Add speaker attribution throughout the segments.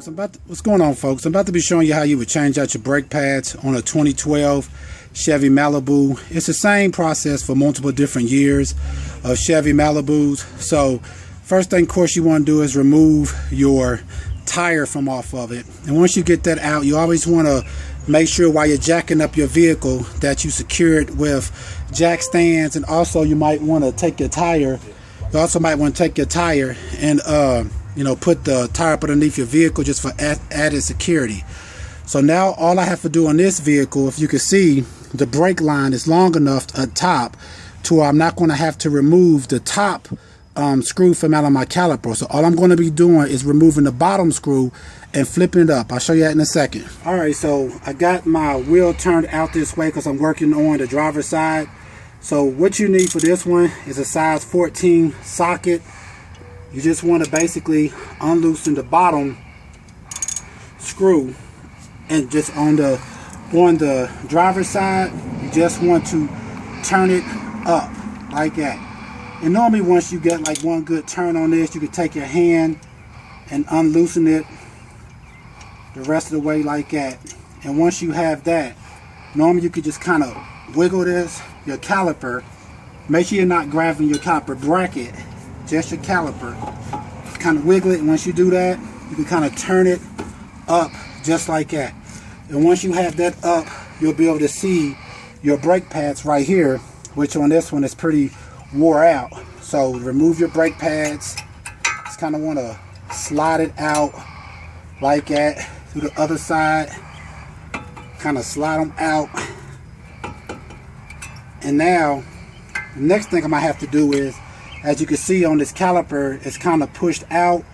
Speaker 1: folks? What's going on, folks? I'm about to be showing you how you would change out your brake pads on a 2012 Chevy Malibu. It's the same process for multiple different years of Chevy Malibus. So first thing, of course, you want to do is remove your tire from off of it. And once you get that out, you always want to make sure while you're jacking up your vehicle that you secure it with jack stands. And also you might want to take your tire. You also might want to take your tire and put the tire up underneath your vehicle just for added security. So now all I have to do on this vehicle, if you can see, the brake line is long enough at top to where I'm not going to have to remove the top screw from out of my caliper. So all I'm going to be doing is removing the bottom screw and flipping it up. I'll show you that in a second. Alright, so I got my wheel turned out this way because I'm working on the driver's side. So what you need for this one is a size 14 socket. You just want to basically unloosen the bottom screw, and just on the driver's side, you just want to turn it up like that. And normally once you get like one good turn on this, you can take your hand and unloosen it the rest of the way like that. And once you have that, normally you could just kind of wiggle your caliper. Make sure you're not grabbing your caliper bracket, just your caliper. Kind of wiggle it, and once you do that, you can kind of turn it up just like that. And once you have that up, you'll be able to see your brake pads right here, which on this one is pretty wore out. So remove your brake pads. Just kind of want to slide it out like that to the other side. Kind of slide them out. And now the next thing I might have to do is, as you can see on this caliper, it's kind of pushed out.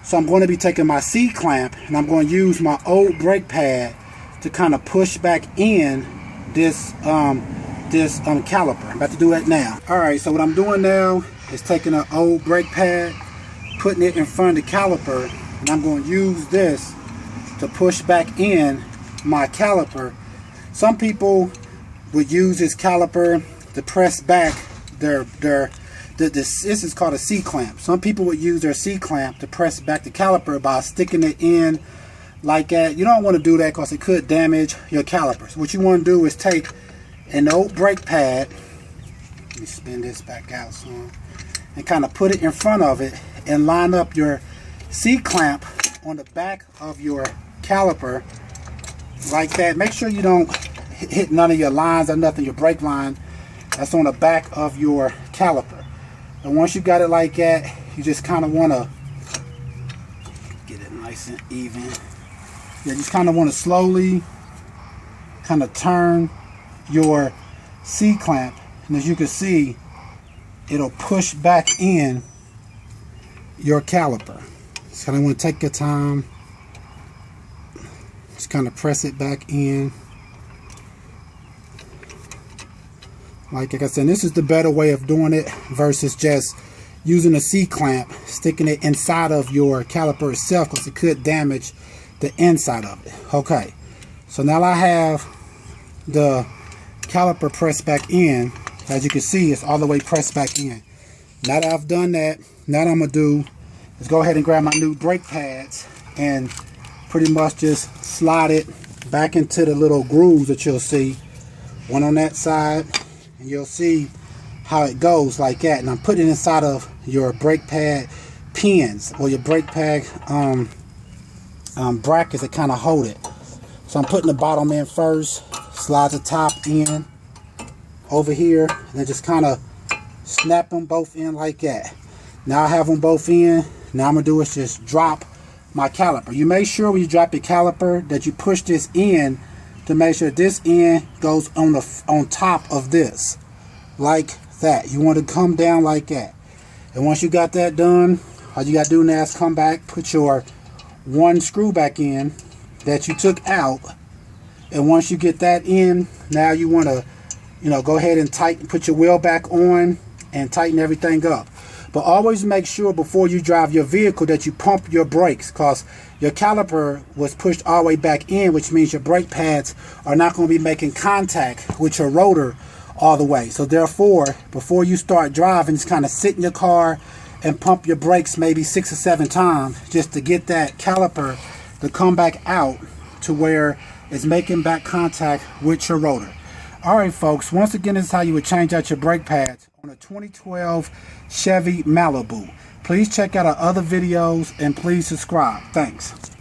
Speaker 1: So I'm going to be taking my C-clamp and I'm going to use my old brake pad to kind of push back in this caliper. I'm about to do that now. Alright, so what I'm doing now is taking an old brake pad, putting it in front of the caliper, and I'm going to use this to push back in my caliper. Some people would use this caliper to press back this is called a C-clamp. Some people would use their C-clamp to press back the caliper by sticking it in like that. You don't want to do that because it could damage your calipers. What you want to do is take an old brake pad, let me spin this back out some, and kind of put it in front of it and line up your C-clamp on the back of your caliper like that. Make sure you don't hit none of your lines or nothing, your brake line that's on the back of your caliper. And once you got it like that, you just kind of want to get it nice and even. You just kind of want to slowly kind of turn your C-clamp, and as you can see, it'll push back in your caliper. Just kind of want to take your time, just kind of press it back in. Like I said, this is the better way of doing it versus just using a C-clamp, sticking it inside of your caliper itself, because it could damage the inside of it. Okay, so now I have the caliper pressed back in. As you can see, it's all the way pressed back in. Now that I've done that, now what I'm going to do is go ahead and grab my new brake pads and pretty much just slide it back into the little grooves that you'll see. One on that side, and you'll see how it goes like that. And I'm putting it inside of your brake pad pins or your brake pad brackets that kind of hold it. So I'm putting the bottom in first, slide the top in over here, and then just kind of snap them both in like that. Now I have them both in. Now I'm gonna do is just drop my caliper. You make sure when you drop your caliper that you push this in to make sure this end goes on top of this like that. You want to come down like that. And once you got that done, all you got to do now is come back, put your one screw back in that you took out. And once you get that in, now you want to go ahead and tighten, put your wheel back on and tighten everything up. But always make sure before you drive your vehicle that you pump your brakes, because your caliper was pushed all the way back in, which means your brake pads are not going to be making contact with your rotor all the way. So therefore, before you start driving, just kind of sit in your car and pump your brakes maybe 6 or 7 times just to get that caliper to come back out to where it's making back contact with your rotor. Alright folks, once again, this is how you would change out your brake pads on a 2012 Chevy Malibu. Please check out our other videos and please subscribe. Thanks.